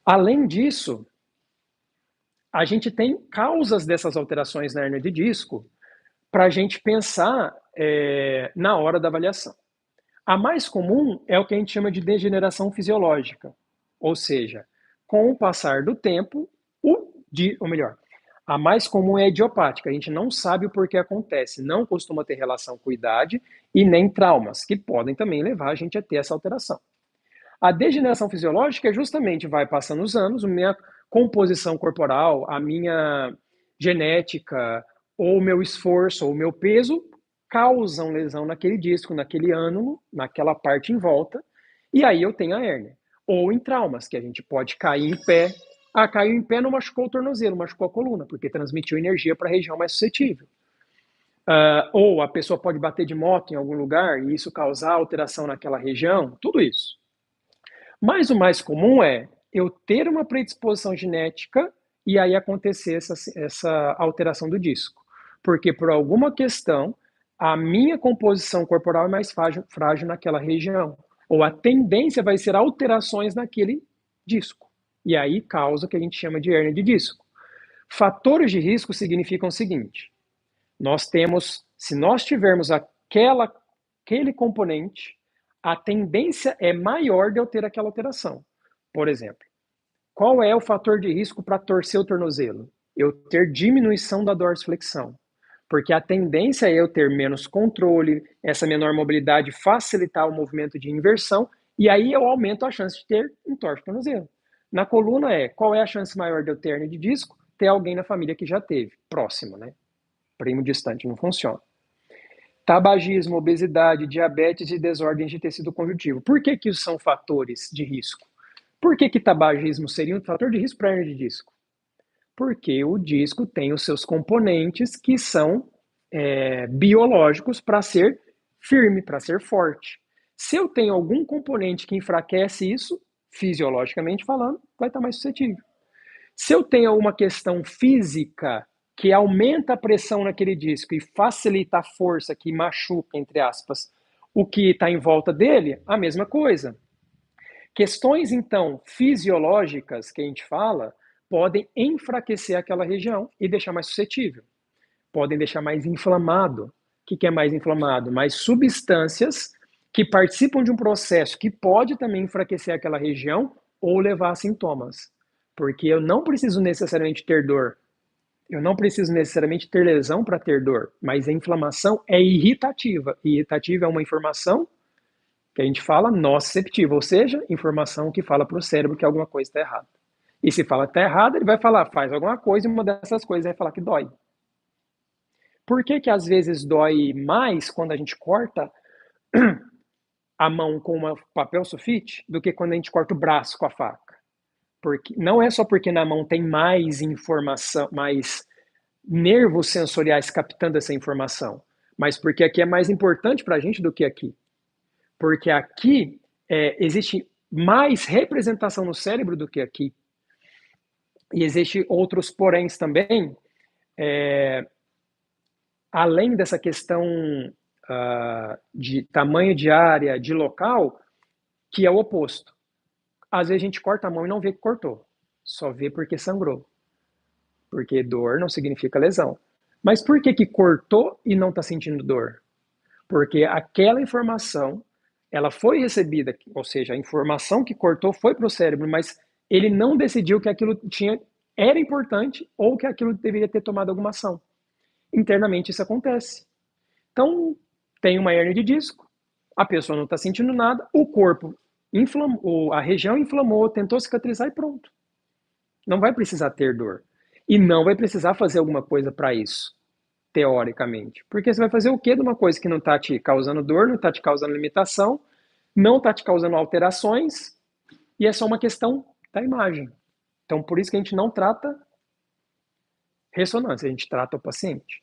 Além disso, a gente tem causas dessas alterações na hérnia de disco para a gente pensar na hora da avaliação. A mais comum é o que a gente chama de degeneração fisiológica, ou seja, com o passar do tempo, ou melhor, a mais comum é a idiopática, a gente não sabe o porquê acontece, não costuma ter relação com idade e nem traumas, que podem também levar a gente a ter essa alteração. A degeneração fisiológica é justamente vai passando os anos, a minha composição corporal, a minha genética, ou o meu esforço, ou o meu peso, causam lesão naquele disco, naquele ânulo, naquela parte em volta, e aí eu tenho a hérnia. Ou em traumas, que a gente pode cair em pé. Ah, caiu em pé, não machucou o tornozelo, machucou a coluna, porque transmitiu energia para a região mais suscetível. Ou a pessoa pode bater de moto em algum lugar e isso causar alteração naquela região, tudo isso. Mas o mais comum é eu ter uma predisposição genética e aí acontecer essa alteração do disco. Porque por alguma questão, a minha composição corporal é mais frágil naquela região. Ou a tendência vai ser alterações naquele disco. E aí causa o que a gente chama de hérnia de disco. Fatores de risco significam o seguinte: nós temos, se nós tivermos aquele componente, a tendência é maior de eu ter aquela alteração. Por exemplo, qual é o fator de risco para torcer o tornozelo? Eu ter diminuição da dorsiflexão. Porque a tendência é eu ter menos controle, essa menor mobilidade facilitar o movimento de inversão, e aí eu aumento a chance de ter entorse de tornozelo. Na coluna qual é a chance maior de eu ter hernia de disco? Ter alguém na família que já teve, próximo, né? Primo distante não funciona. Tabagismo, obesidade, diabetes e desordens de tecido conjuntivo. Por que que isso são fatores de risco? Por que que tabagismo seria um fator de risco para hernia de disco? Porque o disco tem os seus componentes que são biológicos para ser firme, para ser forte. Se eu tenho algum componente que enfraquece isso, fisiologicamente falando, vai estar mais suscetível. Se eu tenho uma questão física que aumenta a pressão naquele disco e facilita a força que machuca, entre aspas, o que está em volta dele, a mesma coisa. Questões, então, fisiológicas que a gente fala, podem enfraquecer aquela região e deixar mais suscetível. Podem deixar mais inflamado. O que é mais inflamado? Mais substâncias que participam de um processo que pode também enfraquecer aquela região ou levar a sintomas. Porque eu não preciso necessariamente ter dor, eu não preciso necessariamente ter lesão para ter dor, mas a inflamação é irritativa. E irritativa é uma informação que a gente fala nociceptiva, ou seja, informação que fala para o cérebro que alguma coisa está errada. E se fala que está errada, ele vai falar, faz alguma coisa, e uma dessas coisas vai falar que dói. Por que que às vezes dói mais quando a gente corta a mão com um papel sulfite do que quando a gente corta o braço com a faca? Porque não é só porque na mão tem mais informação, mais nervos sensoriais captando essa informação, mas porque aqui é mais importante para a gente do que aqui. Porque aqui existe mais representação no cérebro do que aqui. E existe outros poréns também, além dessa questão de tamanho de área, de local, que é o oposto. Às vezes a gente corta a mão e não vê que cortou, só vê porque sangrou. Porque dor não significa lesão. Mas por que que cortou e não está sentindo dor? Porque aquela informação, ela foi recebida, ou seja, a informação que cortou foi para o cérebro, mas ele não decidiu que aquilo era importante ou que aquilo deveria ter tomado alguma ação. Internamente isso acontece. Então, tem uma hernia de disco, a pessoa não está sentindo nada, o corpo inflamou, a região inflamou, tentou cicatrizar e pronto. Não vai precisar ter dor. E não vai precisar fazer alguma coisa para isso, teoricamente. Porque você vai fazer o quê de uma coisa que não está te causando dor, não está te causando limitação, não está te causando alterações, e é só uma questão da imagem. Então, por isso que a gente não trata ressonância, a gente trata o paciente.